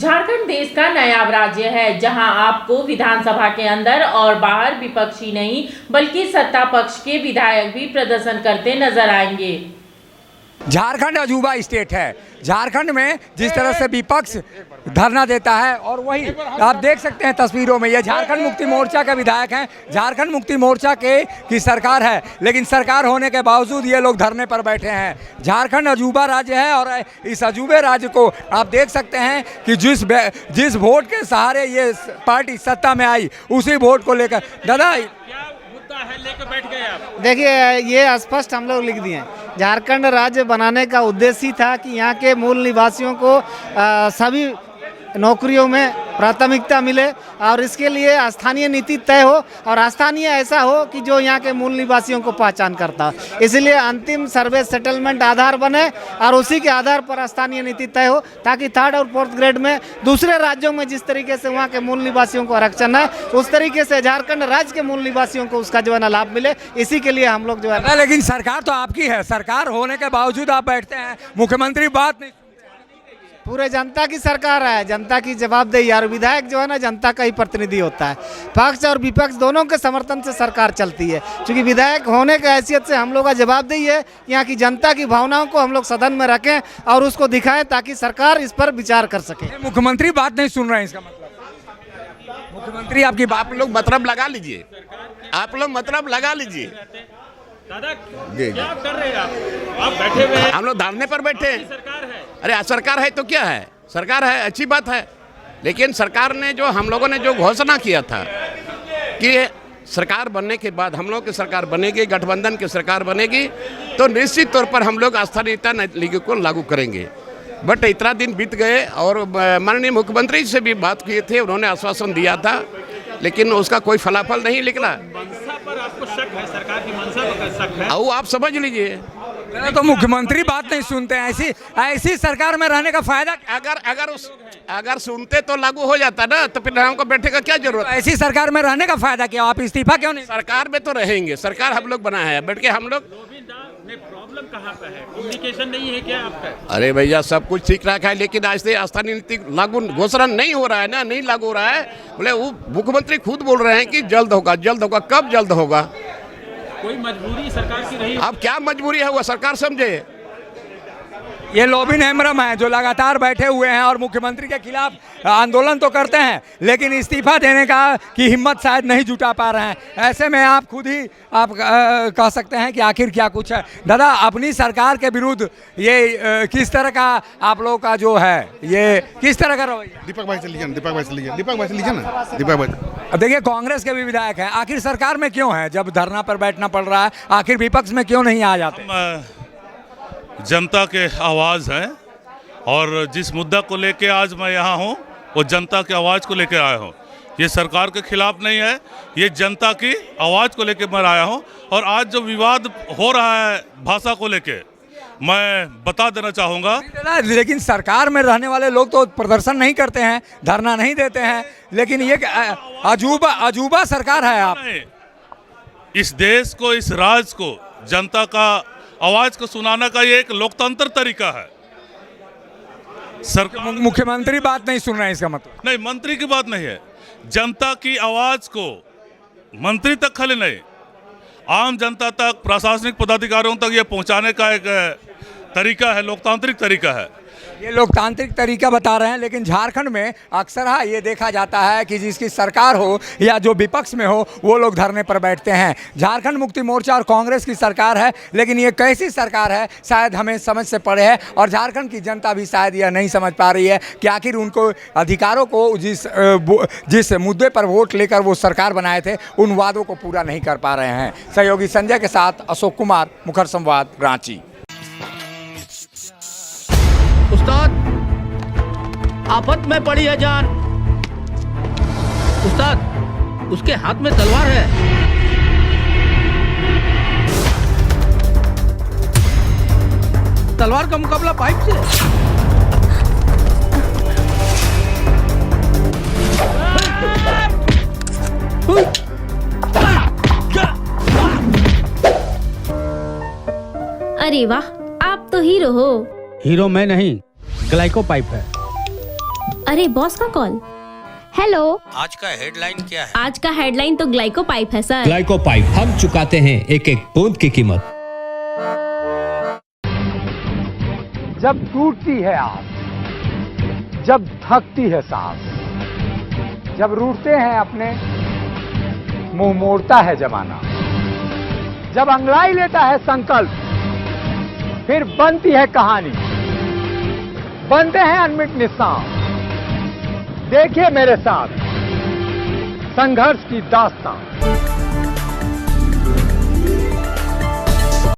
झारखंड देश का नायाब राज्य है, जहां आपको विधानसभा के अंदर और बाहर विपक्षी नहीं बल्कि सत्ता पक्ष के विधायक भी प्रदर्शन करते नजर आएंगे। झारखंड अजूबा स्टेट है। झारखंड में जिस तरह से विपक्ष धरना देता है और वही आप देख सकते हैं तस्वीरों में, ये झारखंड मुक्ति मोर्चा के विधायक हैं। झारखंड मुक्ति मोर्चा की सरकार है, लेकिन सरकार होने के बावजूद ये लोग धरने पर बैठे हैं। झारखंड अजूबा राज्य है और इस अजूबे राज्य को आप देख सकते हैं कि जिस वोट के सहारे ये पार्टी सत्ता में आई, उसी वोट को लेकर दादा लेकर बैठ गए आप। देखिए, ये स्पष्ट हम लोग लिख दिए हैं, झारखंड राज्य बनाने का उद्देश्य ही था कि यहाँ के मूल निवासियों को सभी नौकरियों में प्राथमिकता मिले और इसके लिए स्थानीय नीति तय हो और स्थानीय ऐसा हो कि जो यहाँ के मूल निवासियों को पहचान करता हो। इसलिए अंतिम सर्वे सेटलमेंट आधार बने और उसी के आधार पर स्थानीय नीति तय हो, ताकि थर्ड और फोर्थ ग्रेड में दूसरे राज्यों में जिस तरीके से वहाँ के मूल निवासियों को आरक्षण है, उस तरीके से झारखंड राज्य के मूल निवासियों को उसका जो है ना लाभ मिले। इसी के लिए हम लोग जो है, लेकिन सरकार तो आपकी है, सरकार होने के बावजूद आप बैठते हैं, मुख्यमंत्री बात नहीं। पूरे जनता की सरकार है, जनता की जवाबदेही, और विधायक जो है ना जनता का ही प्रतिनिधि होता है। पक्ष और विपक्ष दोनों के समर्थन से सरकार चलती है। क्योंकि विधायक होने की हैसियत से हम लोग का जवाबदेही है यहाँ की जनता की भावनाओं को हम लोग सदन में रखें और उसको दिखाएं, ताकि सरकार इस पर विचार कर सके। मुख्यमंत्री बात नहीं सुन रहे हैं, इसका मतलब मुख्यमंत्री आपकी बात, आप लोग मतलब लगा लीजिए, आप लोग मतलब लगा लीजिए। दादा क्या कर रहे हैं आप बैठे हुए हैं। हम लोग धरने पर बैठे हैं। सरकार है, अरे सरकार है तो क्या है, सरकार है, अच्छी बात है। लेकिन सरकार ने जो हम लोगों ने जो घोषणा किया था कि सरकार बनने के बाद हम लोग की सरकार बनेगी, गठबंधन की सरकार बनेगी, तो निश्चित तौर पर हम लोग आस्थानीयता नीति को लागू करेंगे। बट इतना दिन बीत गए और माननीय मुख्यमंत्री से भी बात किए थे, उन्होंने आश्वासन दिया था, लेकिन उसका कोई फलाफल नहीं निकला। मनसा पर आपको शक है, सरकार की मनसा पर शक है। वो आप समझ लीजिए। तो मुख्यमंत्री बात नहीं सुनते हैं, ऐसी सरकार में रहने का फायदा। अगर सुनते तो लागू हो जाता ना, तो फिर हमको बैठने का क्या जरूरत है। ऐसी सरकार में रहने का फायदा क्या, आप इस्तीफा क्यों नहीं? सरकार में तो रहेंगे, सरकार हम लोग बनाए हैं, बैठ के हम लोग। प्रॉब्लम कहाँ पे है, कम्युनिकेशन नहीं है क्या आपका? अरे भैया सब कुछ ठीक रखा है, लेकिन आज से स्थानीय नीति लागू घोषणा नहीं हो रहा है ना, नहीं लागू हो रहा है। बोले वो मुख्यमंत्री खुद बोल रहे हैं कि जल्द होगा, जल्द होगा। कब जल्द होगा? कोई मजबूरी सरकार की रही? अब क्या मजबूरी है वो सरकार समझे। ये लोबिन हेम्ब्रम है जो लगातार बैठे हुए हैं और मुख्यमंत्री के खिलाफ आंदोलन तो करते हैं, लेकिन इस्तीफा देने की हिम्मत शायद नहीं जुटा पा रहे हैं। ऐसे में आप खुद ही आप कह सकते हैं कि आखिर क्या कुछ है। दादा, अपनी सरकार के विरुद्ध ये किस तरह का आप लोगों का जो है, ये किस तरह का रवैया? दीपक भाई से लीजिए ना, दीपक भाई से लीजिए ना, दीपक भाई। देखिए, कांग्रेस के भी विधायक हैं, आखिर सरकार में क्यों है जब धरना पर बैठना पड़ रहा है? आखिर विपक्ष में क्यों नहीं आ जाते? जनता के आवाज़ हैं और जिस मुद्दा को लेके आज मैं यहाँ हूँ वो जनता की आवाज़ को लेके आया हूँ। ये सरकार के खिलाफ नहीं है, ये जनता की आवाज़ को लेके मैं आया हूँ। और आज जो विवाद हो रहा है भाषा को लेके, मैं बता देना चाहूँगा। लेकिन सरकार में रहने वाले लोग तो प्रदर्शन नहीं करते हैं, धरना नहीं देते हैं, लेकिन ये अजूबा सरकार है। आप इस देश को, इस राज्य को, जनता का आवाज को सुनाने का ये एक लोकतंत्र तरीका है। सरकार, मुख्यमंत्री बात नहीं सुन रहे हैं, इसका मतलब नहीं, मंत्री की बात नहीं है, जनता की आवाज को मंत्री तक खाली नहीं, आम जनता तक, प्रशासनिक पदाधिकारियों तक ये पहुंचाने का एक तरीका है, लोकतांत्रिक तरीका है। ये लोकतांत्रिक तरीका बता रहे हैं, लेकिन झारखंड में अक्सर ये देखा जाता है कि जिसकी सरकार हो या जो विपक्ष में हो, वो लोग धरने पर बैठते हैं। झारखंड मुक्ति मोर्चा और कांग्रेस की सरकार है, लेकिन ये कैसी सरकार है शायद हमें समझ से परे है, और झारखंड की जनता भी शायद यह नहीं समझ पा रही है कि आखिर उनको अधिकारों को जिस मुद्दे पर वोट लेकर वो सरकार बनाए थे, उन वादों को पूरा नहीं कर पा रहे हैं। सहयोगी संजय के साथ अशोक कुमार, मुखर संवाद, रांची। उस्ताद, आफत में पड़ी है जान। उस्ताद, उसके हाथ में तलवार है। तलवार का मुकाबला पाइप से। अरे वाह, आप तो हीरो हो। हीरो मैं नहीं, ग्लाइको पाइप है। अरे बॉस का कॉल। हेलो, आज का हेडलाइन क्या है? आज का हेडलाइन तो ग्लाइको पाइप है सर। ग्लाइको पाइप, हम चुकाते हैं एक एक बूंद की कीमत। जब टूटती है आस, जब थकती है सांस, जब रूठते हैं अपने, मुंह मोड़ता है जमाना, जब अंगड़ाई लेता है संकल्प, फिर बनती है कहानी, बनते हैं अनमिट निशान। देखिए मेरे साथ संघर्ष की दास्तां।